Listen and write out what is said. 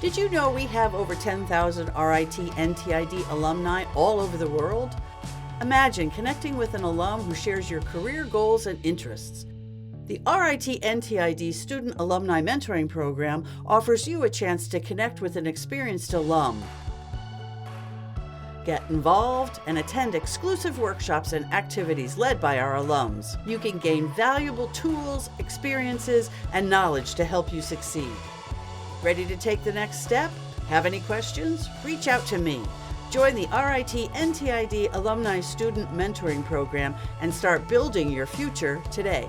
Did you know we have over 10,000 RIT NTID alumni all over the world? Imagine connecting with an alum who shares your career goals and interests. The RIT NTID Student-Alumni Mentoring Program offers you a chance to connect with an experienced alum. Get involved and attend exclusive workshops and activities led by our alums. You can gain valuable tools, experiences, and knowledge to help you succeed. Ready to take the next step? Have any questions? Reach out to me. Join the RIT NTID Alumni Student Mentoring Program and start building your future today.